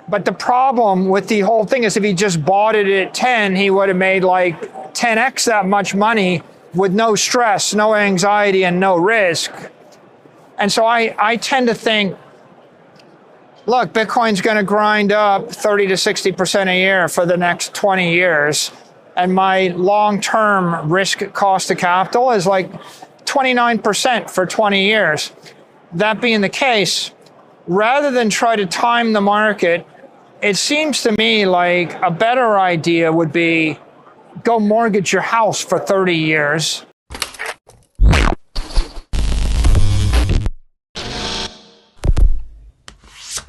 But the problem with the whole thing is if he just bought it at 10, he would have made like 10x that much money with no stress, no anxiety, and no risk. And so I tend to think, look, Bitcoin's going to grind up 30 to 60% a year for the next 20 years. And my long-term risk cost of capital is like 29% for 20 years. That being the case, rather than try to time the market, it seems to me like a better idea would be go mortgage your house for 30 years.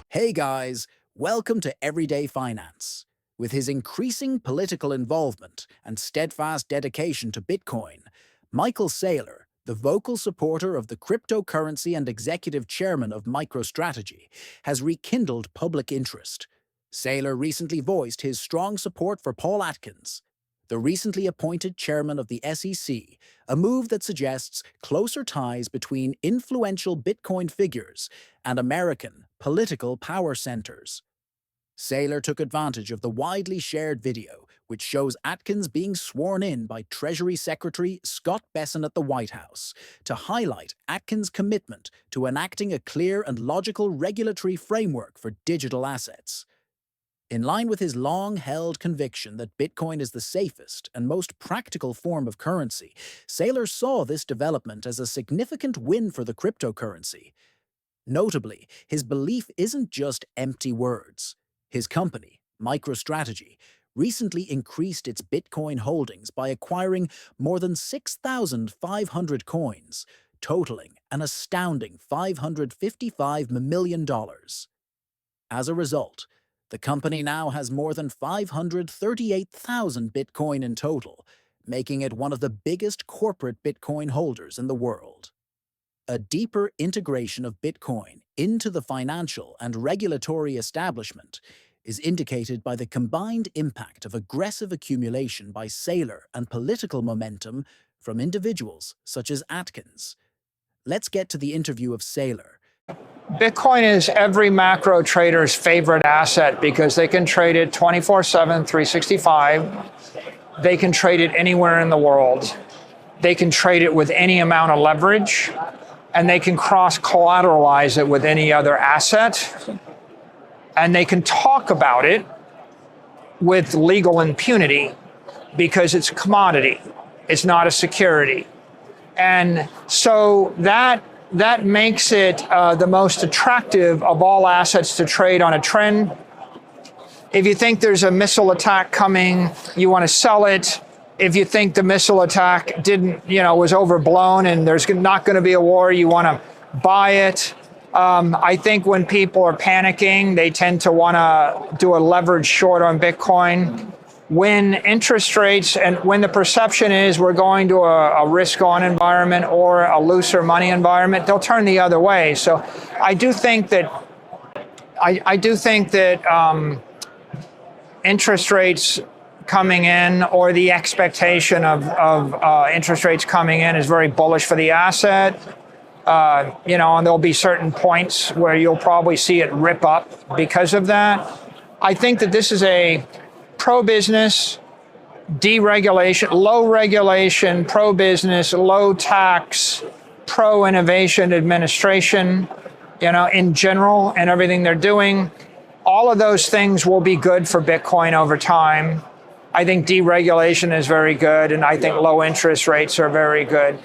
Hey guys, welcome to Everyday Finance. With his increasing political involvement and steadfast dedication to Bitcoin, Michael Saylor, the vocal supporter of the cryptocurrency and executive chairman of MicroStrategy, has rekindled public interest. Saylor recently voiced his strong support for Paul Atkins, the recently appointed chairman of the SEC, a move that suggests closer ties between influential Bitcoin figures and American political power centers. Saylor took advantage of the widely shared video, which shows Atkins being sworn in by Treasury Secretary Scott Bessent at the White House, to highlight Atkins' commitment to enacting a clear and logical regulatory framework for digital assets. In line with his long-held conviction that Bitcoin is the safest and most practical form of currency, Saylor saw this development as a significant win for the cryptocurrency. Notably, his belief isn't just empty words. His company, MicroStrategy, recently increased its Bitcoin holdings by acquiring more than 6,500 coins, totaling an astounding $555 million. As a result, the company now has more than 538,000 Bitcoin in total, making it one of the biggest corporate Bitcoin holders in the world. A deeper integration of Bitcoin into the financial and regulatory establishment is indicated by the combined impact of aggressive accumulation by Saylor and political momentum from individuals such as Atkins. Let's get to the interview of Saylor. Bitcoin is every macro trader's favorite asset because they can trade it 24/7, 365. They can trade it anywhere in the world. They can trade it with any amount of leverage, and they can cross-collateralize it with any other asset. And they can talk about it with legal impunity because it's a commodity. It's not a security. And so that makes it the most attractive of all assets to trade on a trend. If you think there's a missile attack coming, you want to sell it. If you think the missile attack was overblown and there's not going to be a war, you want to buy it. I think when people are panicking, they tend to want to do a leverage short on Bitcoin. When interest rates and when the perception is we're going to a risk-on environment or a looser money environment, they'll turn the other way. So I do think that interest rates coming in, or the expectation of interest rates coming in, is very bullish for the asset. And there'll be certain points where you'll probably see it rip up because of that. I think that this is a pro-business, deregulation, low regulation, pro-business, low tax, pro-innovation administration, in general, and everything they're doing. All of those things will be good for Bitcoin over time. I think deregulation is very good, and I think low interest rates are very good.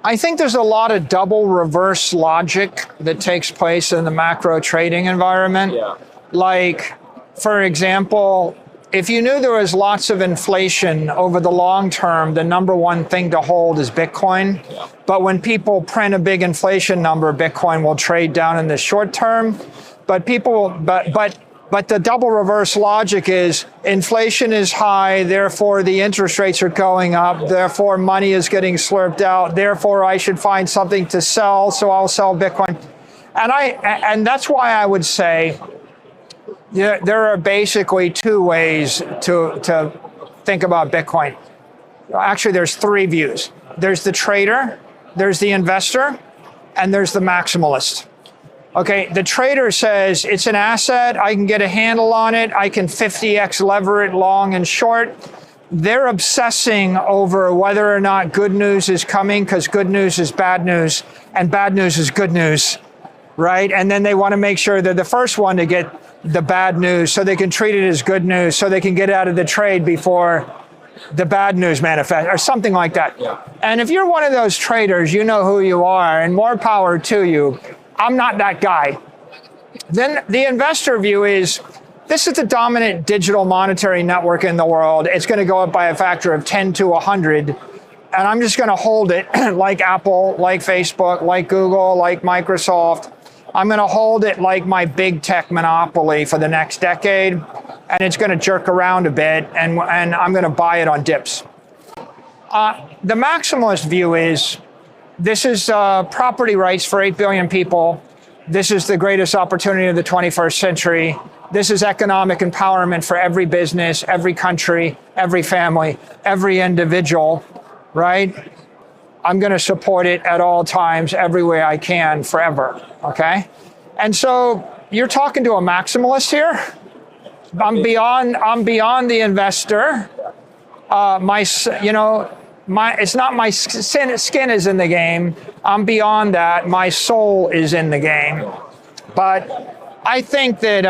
I think there's a lot of double reverse logic that takes place in the macro trading environment. Yeah. Like, for example, if you knew there was lots of inflation over the long term, the number one thing to hold is Bitcoin. Yeah. But when people print a big inflation number, Bitcoin will trade down in the short term. But the double reverse logic is inflation is high, therefore the interest rates are going up, therefore money is getting slurped out, therefore I should find something to sell, so I'll sell Bitcoin. And that's why I would say there are basically two ways to think about Bitcoin. Actually, there's three views. There's the trader, there's the investor, and there's the maximalist. Okay, the trader says it's an asset, I can get a handle on it, I can 50x lever it long and short. They're obsessing over whether or not good news is coming, because good news is bad news and bad news is good news, right? And then they want to make sure they're the first one to get the bad news so they can treat it as good news so they can get out of the trade before the bad news manifests or something like that. Yeah. And if you're one of those traders, you know who you are, and more power to you. I'm not that guy. Then the investor view is, this is the dominant digital monetary network in the world. It's going to go up by a factor of 10 to 100. And I'm just going to hold it like Apple, like Facebook, like Google, like Microsoft. I'm going to hold it like my big tech monopoly for the next decade. And it's going to jerk around a bit, and I'm going to buy it on dips. The maximalist view is, this is property rights for 8 billion people. This is the greatest opportunity of the 21st century. This is economic empowerment for every business, every country, every family, every individual, right? I'm going to support it at all times, every way I can, forever, okay? And so you're talking to a maximalist here. I'm beyond the investor. It's not my skin is in the game. I'm beyond that. My soul is in the game. But I think that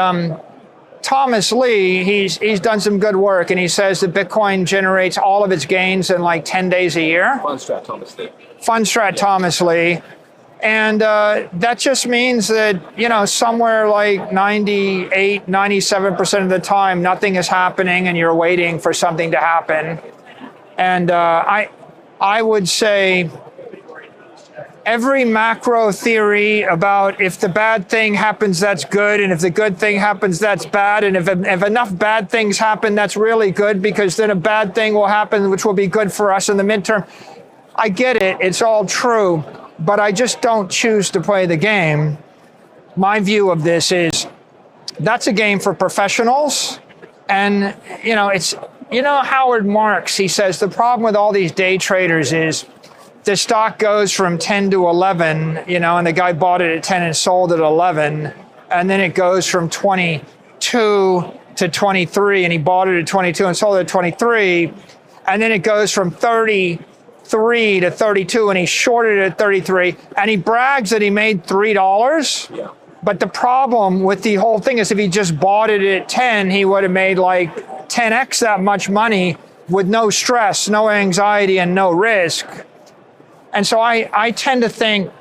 Thomas Lee, he's done some good work, and he says that Bitcoin generates all of its gains in like 10 days a year. Fundstrat Thomas Lee. Fundstrat Thomas Lee. And that just means that, somewhere like 98, 97% of the time, nothing is happening and you're waiting for something to happen. And I would say every macro theory about if the bad thing happens, that's good, and if the good thing happens, that's bad, and if enough bad things happen, that's really good, because then a bad thing will happen, which will be good for us in the midterm. I get it, it's all true, but I just don't choose to play the game. My view of this is, that's a game for professionals, and Howard Marks, he says the problem with all these day traders is the stock goes from 10 to 11, and the guy bought it at 10 and sold at 11, and then it goes from 22 to 23, and he bought it at 22 and sold it at 23, and then it goes from 33 to 32, and he shorted it at 33, and he brags that he made $3. Yeah. But the problem with the whole thing is, if he just bought it at 10, he would have made like 10x that much money with no stress, no anxiety, and no risk. And so I tend to think,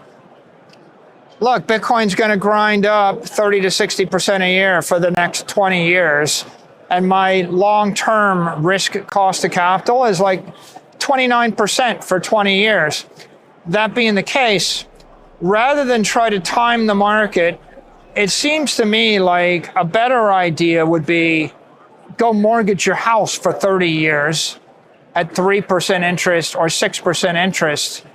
look, Bitcoin's going to grind up 30 to 60% a year for the next 20 years. And my long-term risk cost of capital is like 29% for 20 years. That being the case, rather than try to time the market, it seems to me like a better idea would be go mortgage your house for 30 years at 3% interest or 6% interest,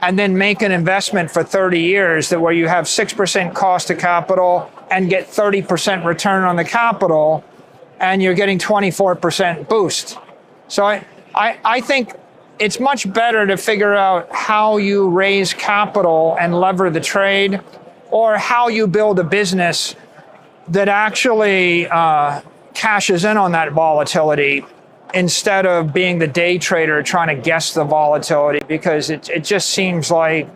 and then make an investment for 30 years where you have 6% cost of capital and get 30% return on the capital, and you're getting 24% boost. So I think it's much better to figure out how you raise capital and lever the trade, or how you build a business that actually cashes in on that volatility, instead of being the day trader trying to guess the volatility, because it just seems like,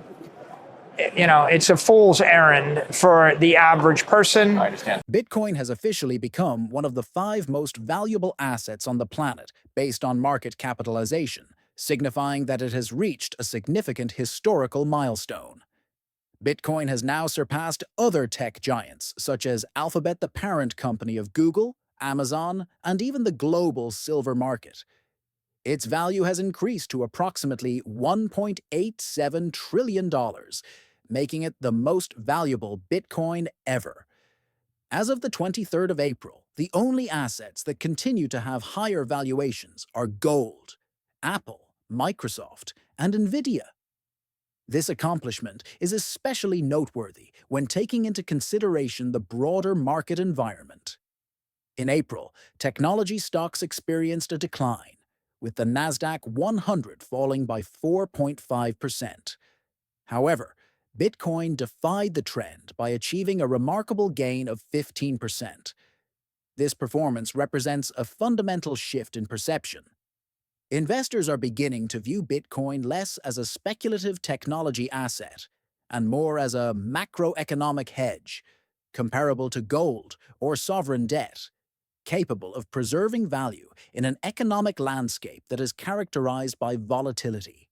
it's a fool's errand for the average person. I understand. Bitcoin has officially become one of the 5 most valuable assets on the planet based on market capitalization, signifying that it has reached a significant historical milestone. Bitcoin has now surpassed other tech giants, such as Alphabet, the parent company of Google, Amazon, and even the global silver market. Its value has increased to approximately $1.87 trillion, making it the most valuable Bitcoin ever. As of the 23rd of April, the only assets that continue to have higher valuations are gold, Apple, Microsoft, and Nvidia. This accomplishment is especially noteworthy when taking into consideration the broader market environment. In April, technology stocks experienced a decline, with the Nasdaq 100 falling by 4.5%. However, Bitcoin defied the trend by achieving a remarkable gain of 15%. This performance represents a fundamental shift in perception. Investors are beginning to view Bitcoin less as a speculative technology asset and more as a macroeconomic hedge, comparable to gold or sovereign debt, capable of preserving value in an economic landscape that is characterized by volatility.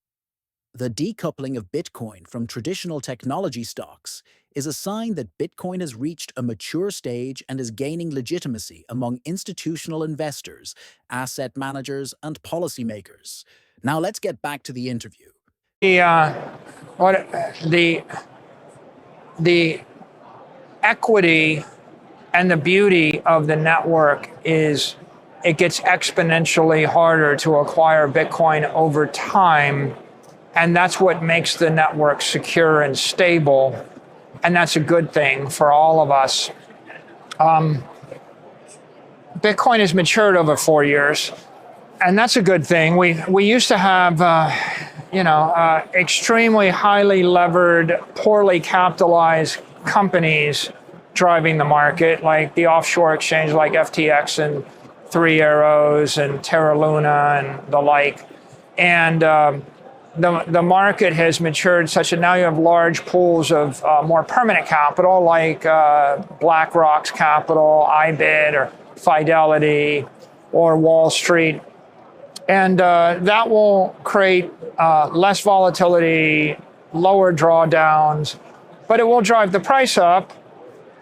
The decoupling of Bitcoin from traditional technology stocks is a sign that Bitcoin has reached a mature stage and is gaining legitimacy among institutional investors, asset managers, and policymakers. Now let's get back to the interview. What the equity and the beauty of the network is it gets exponentially harder to acquire Bitcoin over time. And that's what makes the network secure and stable. And that's a good thing for all of us. Bitcoin has matured over 4 years, and that's a good thing. We used to have, extremely highly levered, poorly capitalized companies driving the market, like the offshore exchange like FTX and Three Arrows and Terra Luna and the like. And the market has matured such that now you have large pools of more permanent capital like BlackRock's capital, IBIT or Fidelity or Wall Street. And that will create less volatility, lower drawdowns, but it will drive the price up.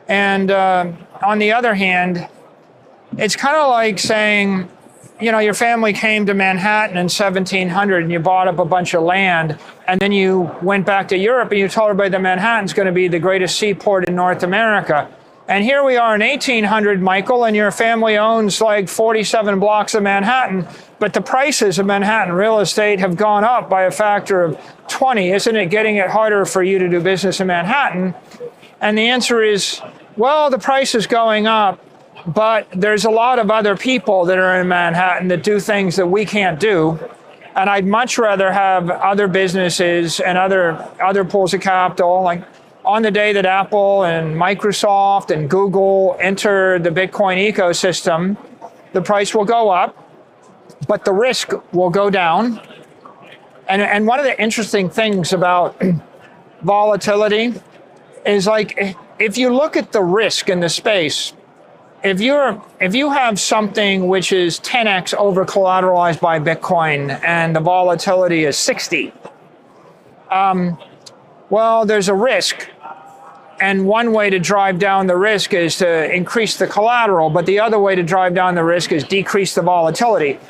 And on the other hand, it's kind of like saying, your family came to Manhattan in 1700 and you bought up a bunch of land, and then you went back to Europe and you told everybody that Manhattan's going to be the greatest seaport in North America. And here we are in 1800, Michael, and your family owns like 47 blocks of Manhattan, but the prices of Manhattan real estate have gone up by a factor of 20. Isn't it getting it harder for you to do business in Manhattan? And the answer is, well, the price is going up, but there's a lot of other people that are in Manhattan that do things that we can't do. And I'd much rather have other businesses and other pools of capital. Like on the day that Apple and Microsoft and Google enter the Bitcoin ecosystem, the price will go up, but the risk will go down. And one of the interesting things about volatility is, like, if you look at the risk in the space, if you have something which is 10x over collateralized by Bitcoin and the volatility is 60, well, there's a risk. And one way to drive down the risk is to increase the collateral, but the other way to drive down the risk is decrease the volatility.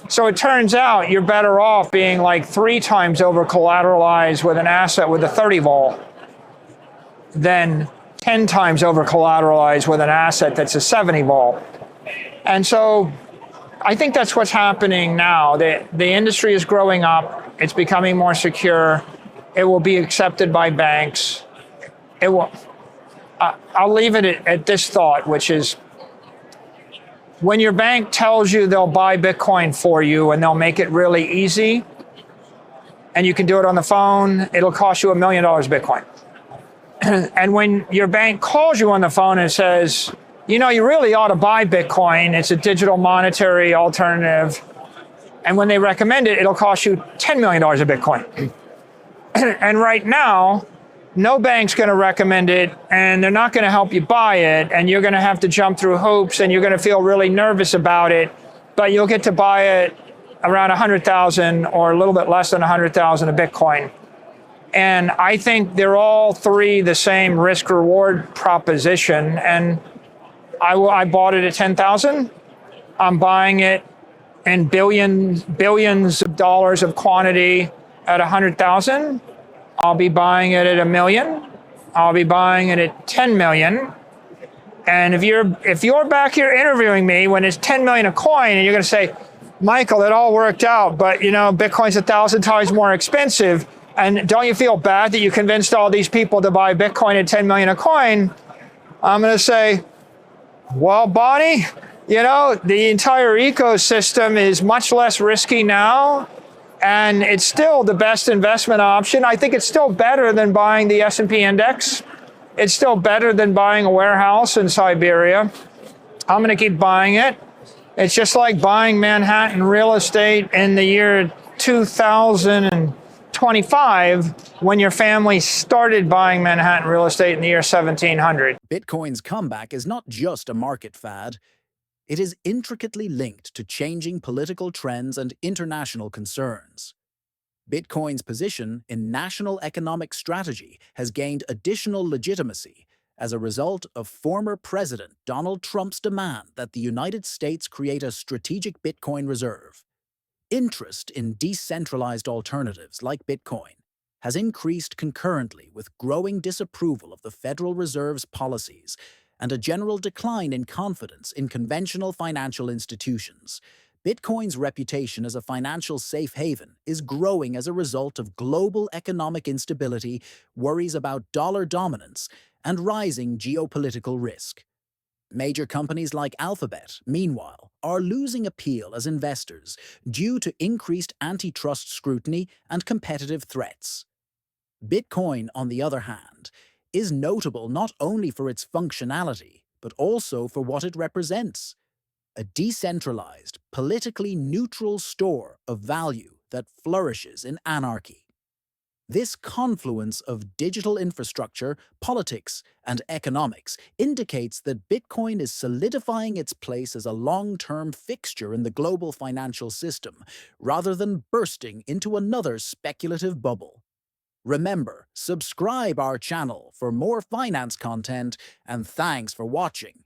So it turns out you're better off being like 3 times over collateralized with an asset with a 30 vol than 10 times over collateralized with an asset that's a 70 vol. And so I think that's what's happening now. The industry is growing up. It's becoming more secure. It will be accepted by banks. It will. I'll leave it at this thought, which is, when your bank tells you they'll buy Bitcoin for you and they'll make it really easy, and you can do it on the phone, it'll cost you $1 million Bitcoin. And when your bank calls you on the phone and says, you really ought to buy Bitcoin, it's a digital monetary alternative, and when they recommend it, it'll cost you $10 million of Bitcoin. And right now, no bank's going to recommend it, and they're not going to help you buy it, and you're going to have to jump through hoops, and you're going to feel really nervous about it, but you'll get to buy it around 100,000 or a little bit less than 100,000 of Bitcoin. And I think they're all three the same risk-reward proposition. And I bought it at 10,000. I'm buying it in billions of dollars of quantity at 100,000. I'll be buying it at $1 million. I'll be buying it at 10 million. And if you're back here interviewing me when it's 10 million a coin, and you're going to say, Michael, it all worked out, but Bitcoin's 1,000 times more expensive. And don't you feel bad that you convinced all these people to buy Bitcoin at 10 million a coin? I'm going to say, well, Bonnie, the entire ecosystem is much less risky now and it's still the best investment option. I think it's still better than buying the S&P index. It's still better than buying a warehouse in Siberia. I'm going to keep buying it. It's just like buying Manhattan real estate in the year 2025 when your family started buying Manhattan real estate in the year 1700. Bitcoin's comeback is not just a market fad. It is intricately linked to changing political trends and international concerns. Bitcoin's position in national economic strategy has gained additional legitimacy as a result of former President Donald Trump's demand that the United States create a strategic Bitcoin reserve. Interest in decentralized alternatives like Bitcoin has increased concurrently with growing disapproval of the Federal Reserve's policies and a general decline in confidence in conventional financial institutions. Bitcoin's reputation as a financial safe haven is growing as a result of global economic instability, worries about dollar dominance, and rising geopolitical risk. Major companies like Alphabet, meanwhile, are losing appeal as investors due to increased antitrust scrutiny and competitive threats. Bitcoin, on the other hand, is notable not only for its functionality, but also for what it represents: a decentralized, politically neutral store of value that flourishes in anarchy. This confluence of digital infrastructure, politics, and economics indicates that Bitcoin is solidifying its place as a long-term fixture in the global financial system, rather than bursting into another speculative bubble. Remember, subscribe our channel for more finance content, and thanks for watching.